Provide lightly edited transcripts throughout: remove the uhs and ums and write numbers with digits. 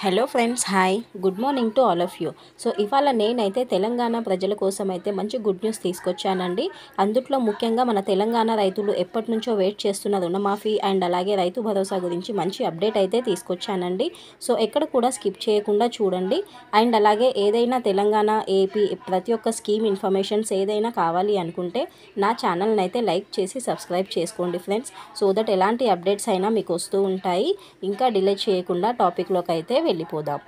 Hello friends, hi, good morning to all of you. So ఇవాళ నేనైతే తెలంగాణ ప్రజల కోసం అయితే మంచి గుడ్ న్యూస్ తీసుకొచ్చానండి. అందుట్లో ముఖ్యంగా మన తెలంగాణ రైతులు ఎప్పటి నుంచో వెయిట్ చేస్తున్న రుణమాఫీ అండ్ అలాగే రైతు భరోసా గురించి మంచి అప్డేట్ అయితే తీసుకొచ్చానండి. సో ఎక్కడ కూడా స్కిప్ చేయకుండా చూడండి. అండ్ అలాగే ఏదైనా తెలంగాణ, ఏపీ ప్రతి ఒక్క స్కీమ్ ఇన్ఫర్మేషన్స్ ఏదైనా కావాలి అనుకుంటే నా ఛానల్ని అయితే లైక్ చేసి సబ్స్క్రైబ్ చేసుకోండి ఫ్రెండ్స్. సో దట్ ఎలాంటి అప్డేట్స్ అయినా మీకు వస్తూ ఉంటాయి. ఇంకా డిలే చేయకుండా టాపిక్లోకి అయితే వెళ్ళిపోదాం.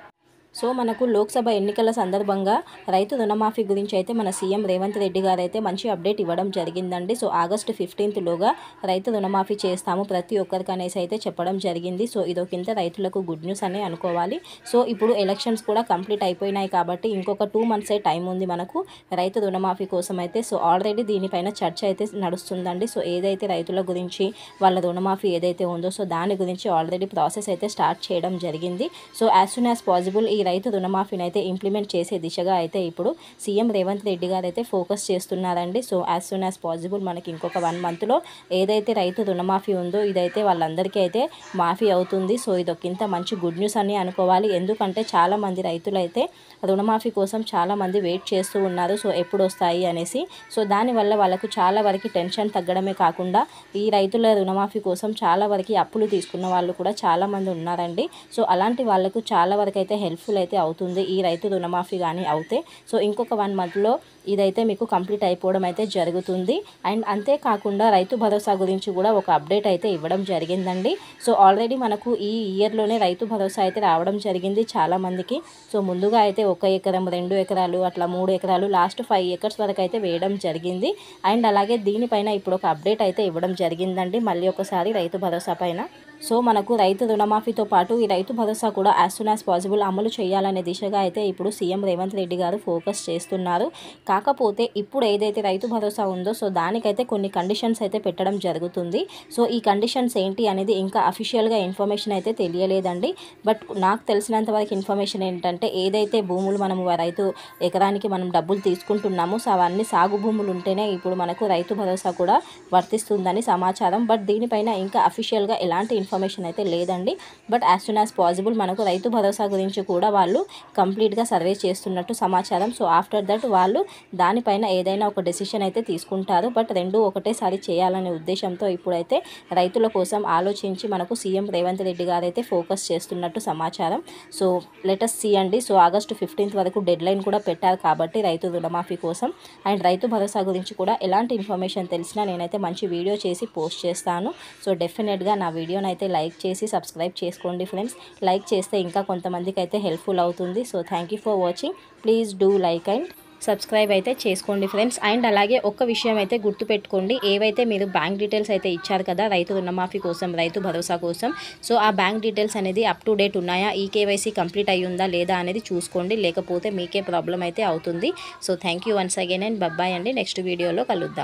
సో మనకు లోక్సభ ఎన్నికల సందర్భంగా రైతు రుణమాఫీ గురించి అయితే మన సీఎం రేవంత్ రెడ్డి గారు అయితే మంచి అప్డేట్ ఇవ్వడం జరిగిందండి. సో ఆగస్టు 15 రైతు రుణమాఫీ చేస్తాము ప్రతి ఒక్కరికి అనేసి అయితే చెప్పడం జరిగింది. సో ఇదొకింత రైతులకు గుడ్ న్యూస్ అని అనుకోవాలి. సో ఇప్పుడు ఎలక్షన్స్ కూడా కంప్లీట్ అయిపోయినాయి కాబట్టి ఇంకొక 2 months టైం ఉంది మనకు రైతు రుణమాఫీ కోసం అయితే. సో ఆల్రెడీ దీనిపైన చర్చ అయితే నడుస్తుందండి. సో ఏదైతే రైతుల గురించి వాళ్ళ రుణమాఫీ ఏదైతే ఉందో సో దాని గురించి ఆల్రెడీ ప్రాసెస్ అయితే స్టార్ట్ చేయడం జరిగింది. So as soon as possible ఈ రైతు రుణమాఫీని అయితే ఇంప్లిమెంట్ చేసే దిశగా అయితే ఇప్పుడు సీఎం రేవంత్ రెడ్డి గారు అయితే ఫోకస్ చేస్తున్నారండి. So as soon as possible మనకి ఇంకొక 1 monthలో ఏదైతే రైతు రుణమాఫీ ఉందో ఇదైతే వాళ్ళందరికీ అయితే మాఫీ అవుతుంది. సో ఇదొకింత మంచి గుడ్ న్యూస్ అని అనుకోవాలి. ఎందుకంటే చాలామంది రైతులు అయితే రుణమాఫీ కోసం చాలామంది వెయిట్ చేస్తూ ఉన్నారు. సో ఎప్పుడు వస్తాయి అనేసి. సో దానివల్ల వాళ్ళకు చాలా వరకు టెన్షన్ తగ్గడమే కాకుండా ఈ రైతుల రుణమాఫీ కోసం చాలా వరకు అప్పులు తీసుకున్న వాళ్ళు కూడా చాలామంది ఉన్నారండి. సో అలాంటి వాళ్ళకు చాలా వరకు అయితే హెల్ప్ఫుల్ అయితే అవుతుంది ఈ రైతు రుణమాఫీ కానీ అవుతే. సో ఇంకొక 1 monthలో ఇదైతే మీకు కంప్లీట్ అయిపోవడం అయితే జరుగుతుంది. అండ్ అంతేకాకుండా రైతు భరోసా గురించి కూడా ఒక అప్డేట్ అయితే ఇవ్వడం జరిగిందండి. సో ఆల్రెడీ మనకు ఈ ఇయర్లోనే రైతు భరోసా అయితే రావడం జరిగింది చాలామందికి. సో ముందుగా అయితే 1 ఎకరం, 2 ఎకరాలు, అట్లా 3 ఎకరాలు, లాస్ట్ 5 acres వరకు అయితే వేయడం జరిగింది. అండ్ అలాగే దీనిపైన ఇప్పుడు ఒక అప్డేట్ అయితే ఇవ్వడం జరిగిందండి మళ్ళీ ఒకసారి రైతు భరోసా పైన. సో మనకు రైతు రుణమాఫీతో పాటు ఈ రైతు భరోసా కూడా యాజ్ సూన్ యాజ్ పాసిబుల్ అమలు చేయాలనే దిశగా అయితే ఇప్పుడు సీఎం రేవంత్ రెడ్డి గారు ఫోకస్ చేస్తున్నారు. కాకపోతే ఇప్పుడు ఏదైతే రైతు భరోసా ఉందో సో దానికైతే కొన్ని కండిషన్స్ అయితే పెట్టడం జరుగుతుంది. సో ఈ కండిషన్స్ ఏంటి అనేది ఇంకా అఫీషియల్గా ఇన్ఫర్మేషన్ అయితే తెలియలేదండి. బట్ నాకు తెలిసినంత వరకు ఇన్ఫర్మేషన్ ఏంటంటే ఏదైతే భూములు మనము రైతు ఎకరానికి మనం డబ్బులు తీసుకుంటున్నామో సో అవన్నీ సాగు భూములు ఉంటేనే ఇప్పుడు మనకు రైతు భరోసా కూడా వర్తిస్తుందని సమాచారం. బట్ దీనిపైన ఇంకా అఫీషియల్గా ఎలాంటి ఇన్ఫర్మేషన్ అయితే లేదండి. But as soon as possible మనకు రైతు భరోసా గురించి కూడా వాళ్ళు కంప్లీట్గా సర్వే చేస్తున్నట్టు సమాచారం. సో ఆఫ్టర్ దట్ వాళ్ళు దానిపైన ఏదైనా ఒక డెసిషన్ అయితే తీసుకుంటారు. బట్ రెండు ఒకటేసారి చేయాలనే ఉద్దేశంతో ఇప్పుడైతే రైతుల కోసం ఆలోచించి మనకు సీఎం రేవంత్ రెడ్డి గారు అయితే ఫోకస్ చేస్తున్నట్టు సమాచారం. సో లెటస్ సీ అండి. సో ఆగస్టు 15 వరకు డెడ్ లైన్ కూడా పెట్టారు కాబట్టి రైతు రుణమాఫీ కోసం. అండ్ రైతు భరోసా గురించి కూడా ఎలాంటి ఇన్ఫర్మేషన్ తెలిసినా నేనైతే మంచి వీడియో చేసి పోస్ట్ చేస్తాను. సో డెఫినెట్గా నా వీడియోని అయితే లైక్ చేసి సబ్స్క్రైబ్ చేసుకోండి ఫ్రెండ్స్. లైక్ చేస్తే ఇంకా కొంతమందికి అయితే హెల్ప్ఫుల్ అవుతుంది. So thank you for watching. Please do like and subscribe అయితే చేసుకోండి ఫ్రెండ్స్. అండ్ అలాగే ఒక్క విషయం అయితే గుర్తుపెట్టుకోండి, ఏవైతే మీరు బ్యాంక్ డీటెయిల్స్ అయితే ఇచ్చారు కదా రైతు రుణమాఫీ కోసం, రైతు భరోసా కోసం, సో ఆ బ్యాంక్ డీటెయిల్స్ అనేది అప్ టు డేట్ ఉన్నాయా, ఈ కేవైసీ కంప్లీట్ అయ్యిందా లేదా అనేది చూసుకోండి. లేకపోతే మీకే ప్రాబ్లం అయితే అవుతుంది. So thank you once again and bye అండి. నెక్స్ట్ వీడియోలో కలుద్దాం.